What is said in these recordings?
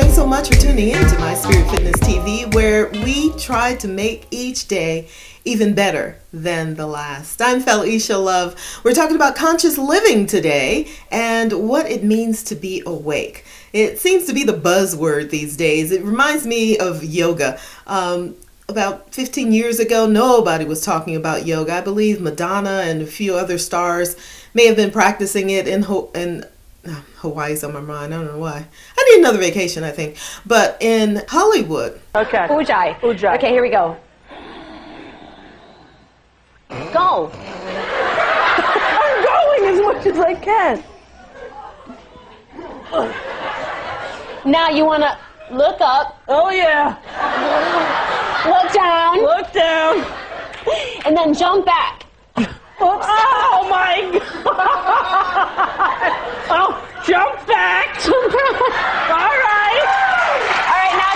Thanks so much for tuning in to My Spirit Fitness TV, where we try to make each day even better than the last. I'm Felesha Love. We're talking about conscious living today and what it means to be awake. It seems to be the buzzword these days. It reminds me of yoga. About 15 years ago, nobody was talking about yoga. I believe Madonna and a few other stars may have been practicing it in Hawaii's on my mind. I don't know why. I need another vacation, I think. But in Hollywood. Okay. Ujjayi. Ujjayi. Okay, here we go. Go. I'm going as much as I can. Now you want to look up. Oh, yeah. Look down. Look down. And then jump back. Oh, my God. Oh, jump back. Jump back. All right. All right, now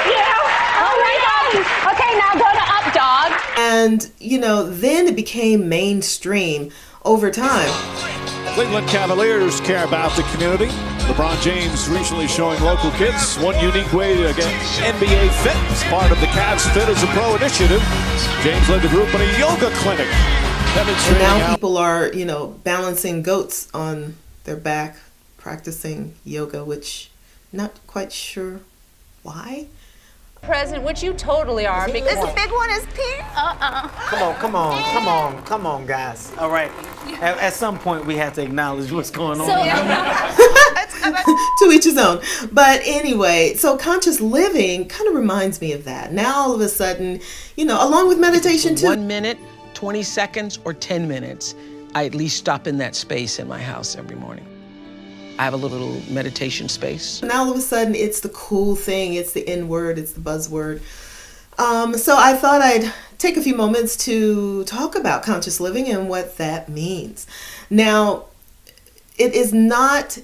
yeah. Oh, my God. Okay, now go to up dog. And, then it became mainstream over time. Cleveland Cavaliers care about the community. LeBron James recently showing local kids one unique way to get NBA fit. As part of the Cavs Fit as a Pro initiative, James led the group in a yoga clinic. And now people are, balancing goats on their back, practicing yoga, which not quite sure why. President, which you totally are. This big one is pink? Come on, guys. All right. At some point, we have to acknowledge what's going on. To each his own. But anyway, so conscious living kind of reminds me of that. Now, all of a sudden, along with meditation too. 1 minute, 20 seconds, or 10 minutes, I at least stop in that space in my house every morning. I have a little meditation space. Now all of a sudden it's the cool thing, it's the N word, it's the buzzword. So I thought I'd take a few moments to talk about conscious living and what that means. Now, it is not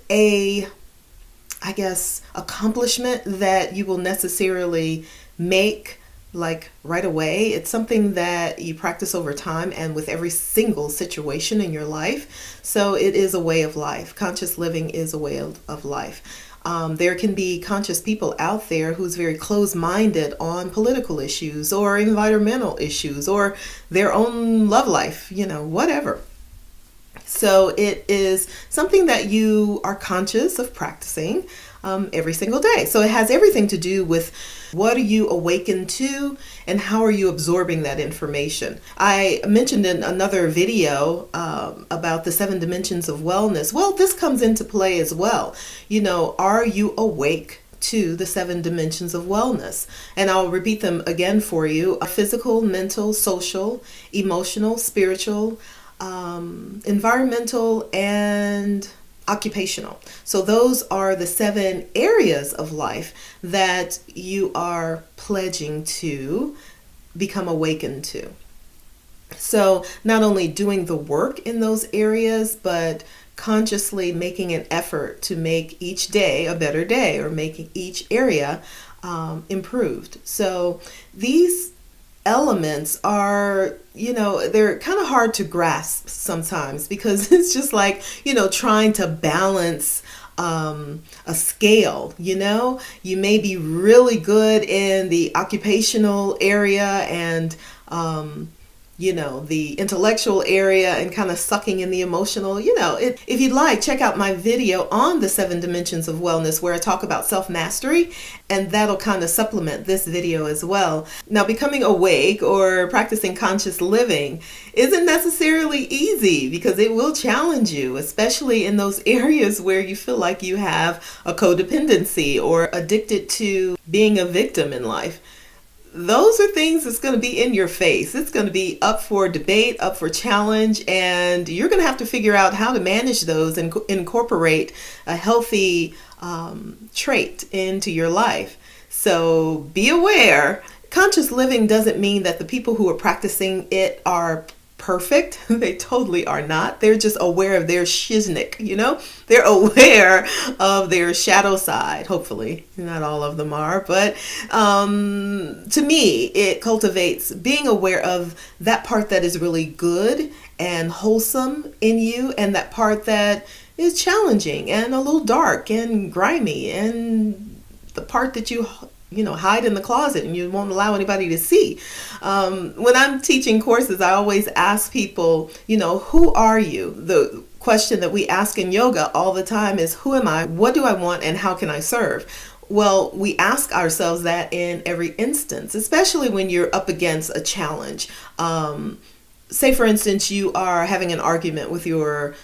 accomplishment that you will necessarily make like right away. It's something that you practice over time and with every single situation in your life. So it is a way of life. Conscious living is a way of life. There can be conscious people out there who's very closed-minded on political issues or environmental issues or their own love life, whatever. So it is something that you are conscious of practicing every single day. So it has everything to do with what are you awakened to and how are you absorbing that information. I mentioned in another video about the 7 dimensions of wellness. Well, this comes into play as well. Are you awake to the 7 dimensions of wellness? And I'll repeat them again for you. Physical, mental, social, emotional, spiritual, environmental, and occupational. So those are the 7 areas of life that you are pledging to become awakened to. So not only doing the work in those areas, but consciously making an effort to make each day a better day or making each area improved. So these elements are, they're kind of hard to grasp sometimes because it's just like, trying to balance a scale. You may be really good in the occupational area and the intellectual area and kind of sucking in the emotional. If you'd like, check out my video on the 7 dimensions of wellness where I talk about self-mastery, and that'll kind of supplement this video as well. Now, becoming awake or practicing conscious living isn't necessarily easy because it will challenge you, especially in those areas where you feel like you have a codependency or addicted to being a victim in life. Those are things that's going to be in your face. It's going to be up for debate, up for challenge, and you're going to have to figure out how to manage those and incorporate a healthy trait into your life. So be aware. Conscious living doesn't mean that the people who are practicing it are perfect. They totally are not. They're just aware of their shiznick, They're aware of their shadow side. Hopefully, not all of them are, but to me, it cultivates being aware of that part that is really good and wholesome in you and that part that is challenging and a little dark and grimy, and the part that you hide in the closet and you won't allow anybody to see. When I'm teaching courses, I always ask people, who are you? The question that we ask in yoga all the time is, who am I? What do I want? And how can I serve? Well, we ask ourselves that in every instance, especially when you're up against a challenge. Say, for instance, you are having an argument with your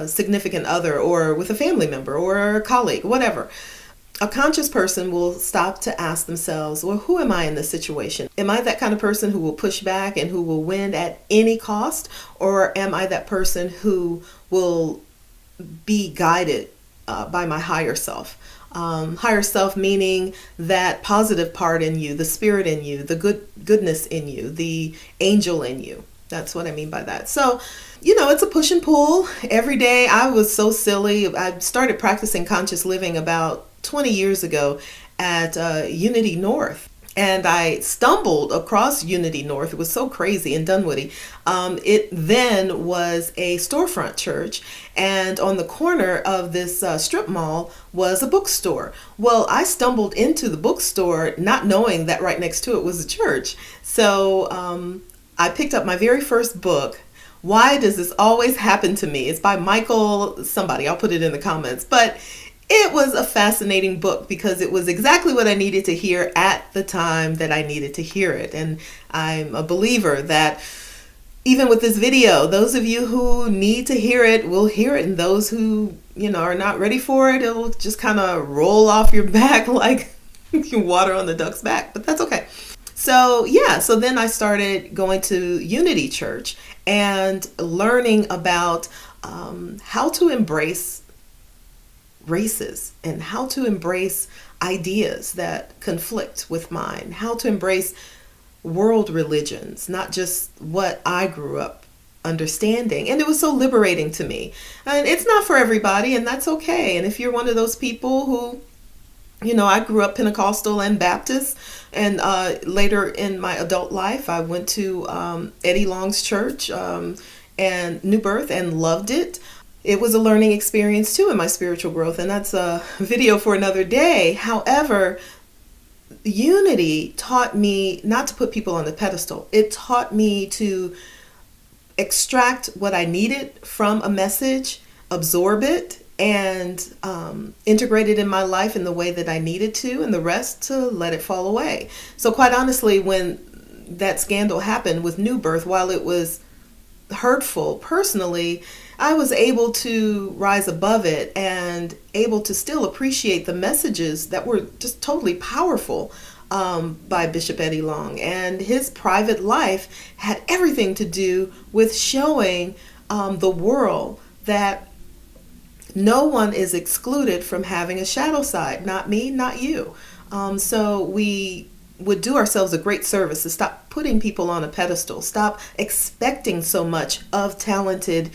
significant other, or with a family member or a colleague, whatever. A conscious person will stop to ask themselves, well, who am I in this situation? Am I that kind of person who will push back and who will win at any cost? Or am I that person who will be guided by my higher self? Higher self meaning that positive part in you, the spirit in you, the goodness in you, the angel in you. That's what I mean by that. So, it's a push and pull every day. I was so silly. I started practicing conscious living about 20 years ago at Unity North. And I stumbled across Unity North. It was so crazy in Dunwoody. It then was a storefront church. And on the corner of this strip mall was a bookstore. Well, I stumbled into the bookstore not knowing that right next to it was a church. So I picked up my very first book. Why Does This Always Happen to Me? It's by Michael somebody. I'll put it in the comments. But it was a fascinating book because it was exactly what I needed to hear at the time that I needed to hear it. And I'm a believer that even with this video, those of you who need to hear it will hear it. And those who, are not ready for it, it'll just kind of roll off your back like water on the duck's back. But that's okay. So then I started going to Unity Church and learning about how to embrace races and how to embrace ideas that conflict with mine, how to embrace world religions, not just what I grew up understanding. And it was so liberating to me. And it's not for everybody, and that's okay. And if you're one of those people who, I grew up Pentecostal and Baptist, and later in my adult life, I went to Eddie Long's church and New Birth and loved it. It was a learning experience too in my spiritual growth, and that's a video for another day. However, Unity taught me not to put people on the pedestal. It taught me to extract what I needed from a message, absorb it, and integrate it in my life in the way that I needed to, and the rest to let it fall away. So quite honestly, when that scandal happened with New Birth, while it was hurtful personally, I was able to rise above it and able to still appreciate the messages that were just totally powerful by Bishop Eddie Long. And his private life had everything to do with showing the world that no one is excluded from having a shadow side. Not me, not you. So we would do ourselves a great service to stop putting people on a pedestal, stop expecting so much of talented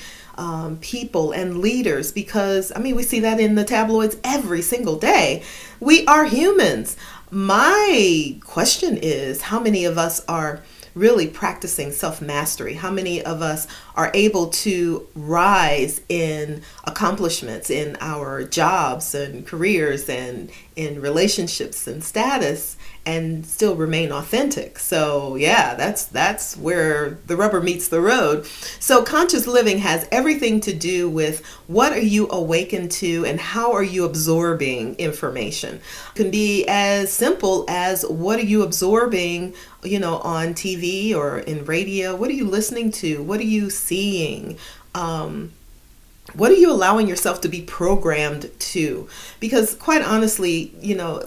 people and leaders, because we see that in the tabloids every single day. We are humans. My question is, how many of us are really practicing self-mastery? How many of us are able to rise in accomplishments in our jobs and careers and in relationships and status and still remain authentic? So that's where the rubber meets the road. So conscious living has everything to do with what are you awakened to and how are you absorbing information. It can be as simple as, what are you absorbing on TV or in radio? What are you listening to? What are you seeing? What are you allowing yourself to be programmed to? Because quite honestly,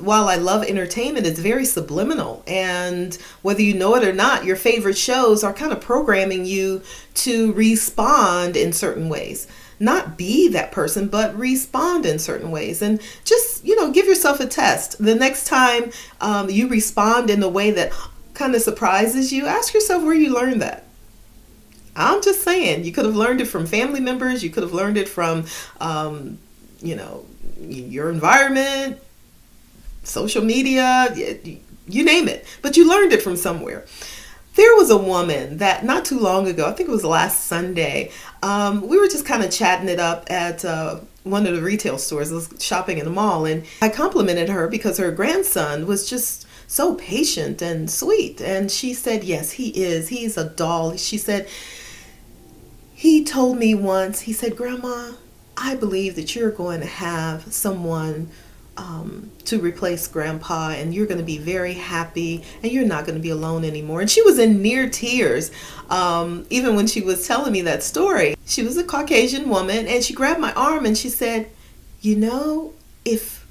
while I love entertainment, it's very subliminal. And whether you know it or not, your favorite shows are kind of programming you to respond in certain ways. Not be that person, but respond in certain ways. And just, give yourself a test. The next time you respond in a way that kind of surprises you, ask yourself where you learned that. I'm just saying, you could have learned it from family members. You could have learned it from, your environment, social media, you name it. But you learned it from somewhere. There was a woman that not too long ago, I think it was last Sunday, We were just kind of chatting it up at one of the retail stores. I was shopping in the mall, and I complimented her because her grandson was just so patient and sweet. And she said, yes, he is. He's a doll. She said, he told me once, he said, Grandma, I believe that you're going to have someone to replace Grandpa, and you're going to be very happy, and you're not going to be alone anymore. And she was in near tears even when she was telling me that story. She was a Caucasian woman, and she grabbed my arm and she said, you know, if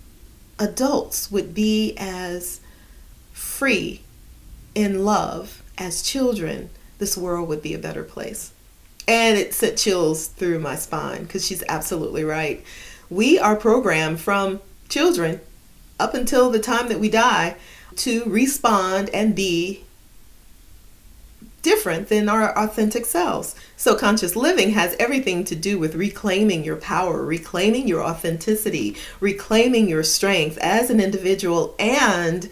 adults would be as free in love as children, this world would be a better place. And it sent chills through my spine, because she's absolutely right. We are programmed from children up until the time that we die to respond and be different than our authentic selves. So conscious living has everything to do with reclaiming your power, reclaiming your authenticity, reclaiming your strength as an individual and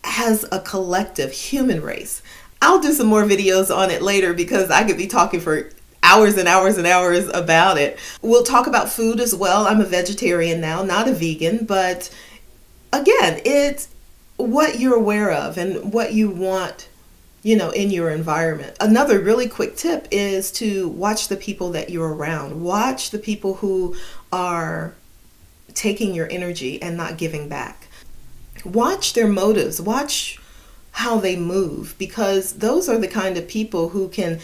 as a collective human race. I'll do some more videos on it later, because I could be talking for hours and hours and hours about it. We'll talk about food as well. I'm a vegetarian now, not a vegan, but again, it's what you're aware of and what you want, in your environment. Another really quick tip is to watch the people that you're around. Watch the people who are taking your energy and not giving back. Watch their motives. Watch how they move, because those are the kind of people who can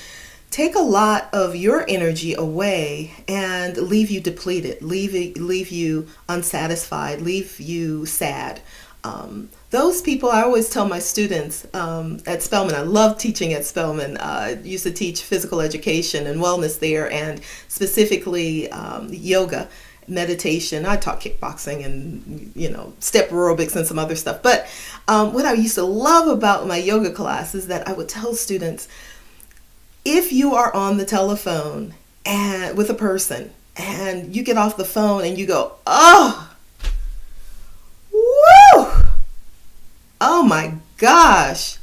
take a lot of your energy away and leave you depleted, leave you unsatisfied, leave you sad. Those people, I always tell my students at Spelman, I love teaching at Spelman. I used to teach physical education and wellness there, and specifically yoga, meditation. I taught kickboxing and, step aerobics and some other stuff. But what I used to love about my yoga class is that I would tell students, if you are on the telephone and with a person and you get off the phone and you go, oh, woo, oh my gosh,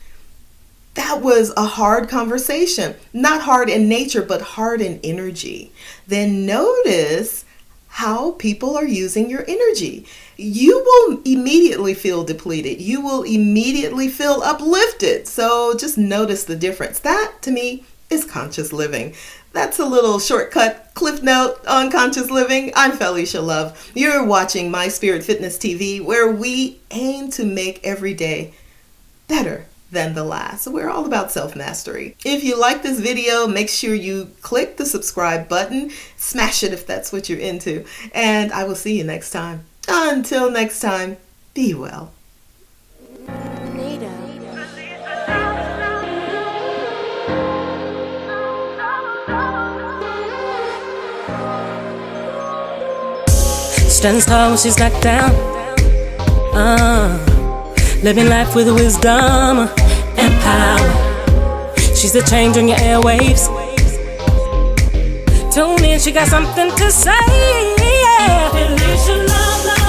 that was a hard conversation. Not hard in nature, but hard in energy. Then notice how people are using your energy. You will immediately feel depleted. You will immediately feel uplifted. So just notice the difference. That, to me, is conscious living. That's a little shortcut cliff note on conscious living. I'm Felesha Love. You're watching My Spirit Fitness TV, where we aim to make every day better than the last. So we're all about self-mastery. If you like this video, make sure you click the subscribe button, smash it if that's what you're into, and I will see you next time. Until next time, be well. Standing tall when she's knocked down. Living life with wisdom and power. She's the change on your airwaves. Tune in, she got something to say. Yeah. Felesha Love.